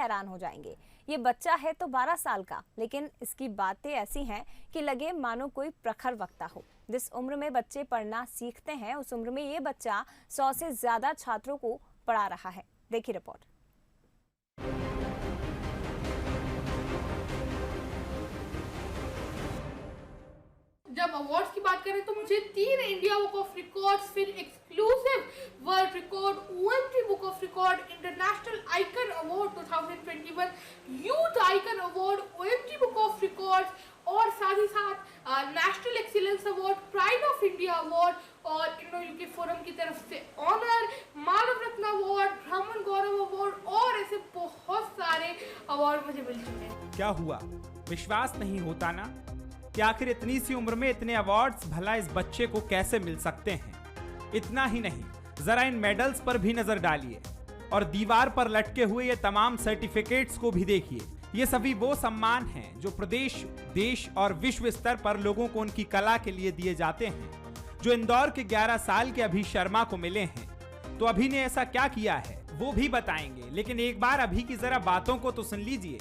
हैरान हो जाएंगे। ये बच्चा है तो 12 साल का, लेकिन इसकी बातें ऐसी हैं कि लगे मानो कोई प्रखर वक्ता हो। जिस उम्र में बच्चे पढ़ना सीखते हैं, उस उम्र में ये बच्चा 100 से ज्यादा छात्रों को पढ़ा रहा है। देखिए रिपोर्ट। जब अवार्ड्स की बात करें तो मुझे 3 इंडिया बुक ऑफ रिकॉर्ड्स, फिर exclusive world record, OMG book of record, international icon award 2021, youth icon award, OMG book of records और साथ ही साथ national excellence award, pride of India award और इंडो यूके फोरम की तरफ से honour, मानव रत्न award, ब्राह्मण गौरव award और ऐसे बहुत सारे अवार्ड मुझे मिल चुके हैं। क्या हुआ, विश्वास नहीं होता ना कि आखिर इतनी सी उम्र में इतने अवार्ड्स भला इस बच्चे को कैसे मिल सकते हैं। इतना ही नहीं, जरा इन मेडल्स पर भी नजर डालिए और दीवार पर लटके हुए ये तमाम सर्टिफिकेट्स को भी देखिए। ये सभी वो सम्मान हैं जो प्रदेश, देश और विश्व स्तर पर लोगों को उनकी कला के लिए दिए जाते हैं। जो इंदौर के 11 साल के अभी शर्मा को मिले हैं, तो अभी ने ऐसा क्या किया है वो भी बताएंगे, लेकिन एक बार अभी की जरा बातों को तो सुन लीजिए।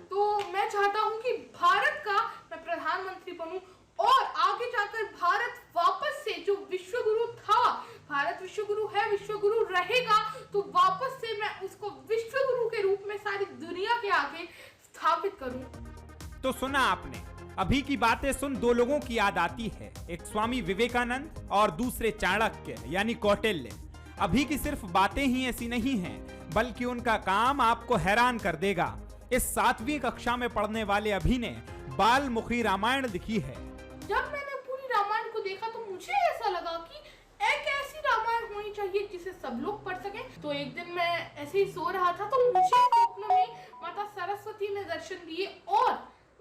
तो मैं चाहता हूं कि भारत का मैं प्रधानमंत्री बनूं और आगे जाकर भारत वापस से जो विश्व गुरु था, भारत विश्व गुरु है, विश्व गुरु रहेगा, तो वापस से मैं उसको विश्व गुरु के रूप में सारी दुनिया के आगे स्थापित करूं। तो सुना आपने, अभी की बातें सुन दो लोगों की याद आती है, एक स्वामी विवेकानंद और दूसरे चाणक्य यानी कौटिल्य। अभी की सिर्फ बातें ही ऐसी नहीं हैं, बल्कि उनका काम आपको हैरान कर देगा। इस 7वीं कक्षा में पढ़ने वाले अभी ने बालमुखी रामायण लिखी है। जब मैंने पूरी रामायण को देखा तो मुझे ऐसा लगा कि एक ऐसी रामायण होनी चाहिए जिसे सब लोग पढ़ सकें। तो एक दिन मैं ऐसे ही सो रहा था तो मुझे स्वप्न में माता सरस्वती ने दर्शन दिए और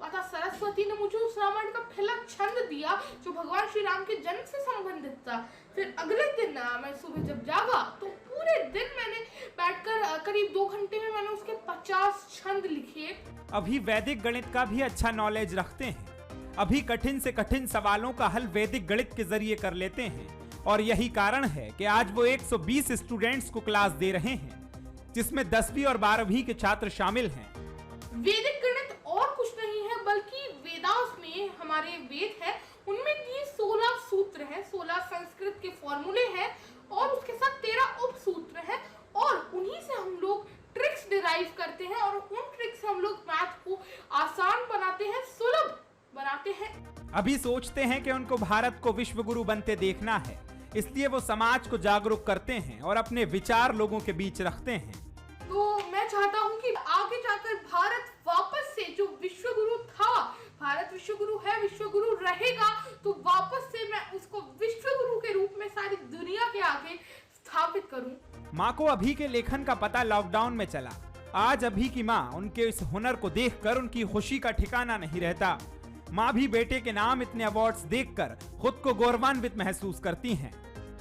माता सरस्वती ने मुझे उस रामायण का पहला छंद दिया जो भगवान श्री राम के जन्म से संबंधित था। फिर अगले दिन मैं सुबह जब जागा तो पूरे दिन मैंने बैठकर करीब 2 घंटे में मैंने उसके 50 छंद लिखे। अभी वैदिक गणित का भी अच्छा नॉलेज रखते हैं। अभी कठिन से कठिन सवालों का हल वैदिक गणित के जरिए कर लेते हैं और यही कारण है कि आज वो 120 स्टूडेंट्स को क्लास दे रहे हैं, जिसमें 10वीं और 12वीं के छात्र शामिल हैं। वैदिक गणित और कुछ नहीं है बल्कि वेदास में हमारे वेद है, उनमें की 16 सूत्र हैं, 16 संस्कृत के फॉर्मूले हैं और उसके साथ 13 उपसूत्र हैं और उन्हीं से हम लोग ट्रिक्स डिराइव करते हैं और उन ट्रिक्स से हम लोग मैथ को आसान बनाते हैं, सुलभ बनाते हैं। अभी सोचते हैं कि उनको भारत को विश्व गुरु बनते देखना है, इसलिए वो समाज को जागरूक करते हैं और अपने विचार लोगों के बीच रखते हैं। तो मैं चाहता हूं कि आगे जाकर भारत वापस से जो विश्व गुरु था, भारत विश्व गुरु है, विश्व गुरु रहेगा, तो वापस से मैं उसको विश्व गुरु के रूप में सारी दुनिया के आगे स्थापित करूं। माँ को अभी के लेखन का पता लॉकडाउन में चला। आज अभी की माँ उनके इस हुनर को देखकर उनकी खुशी का ठिकाना नहीं रहता। माँ भी बेटे के नाम इतने अवार्ड्स देखकर खुद को गौरवान्वित महसूस करती हैं।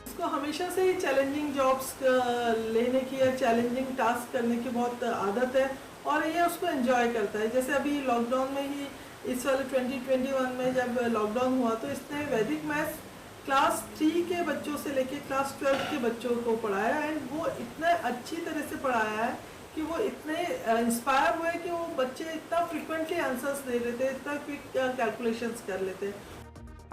उसको हमेशा से ही चैलेंजिंग जॉब्स लेने की या चैलेंजिंग टास्क करने की बहुत आदत है और ये उसको एंजॉय करता है। जैसे अभी लॉकडाउन में ही इस वाले 2021 में जब लॉकडाउन हुआ तो इसने वैदिक मैथ्स क्लास 3 के बच्चों से लेके क्लास 12 के बच्चों को पढ़ाया एंड वो इतने अच्छी तरह से पढ़ाया है कि वो इतने इंस्पायर हुए कि वो बच्चे इतना फ्रिक्वेंटली आंसर्स दे लेते, इतना क्विक कैलकुलेशंस कर लेते।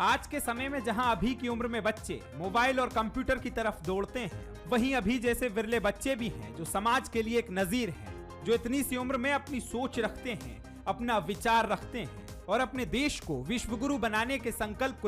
आज के समय में जहां अभी की उम्र में बच्चे मोबाइल और कंप्यूटर की तरफ दौड़ते हैं, वहीं अभी जैसे विरले बच्चे भी हैं जो समाज के लिए एक नजीर हैं, जो इतनी सी उम्र में अपनी सोच रखते हैं, अपना विचार रखते हैं और अपने देश को विश्व गुरु बनाने के संकल्प को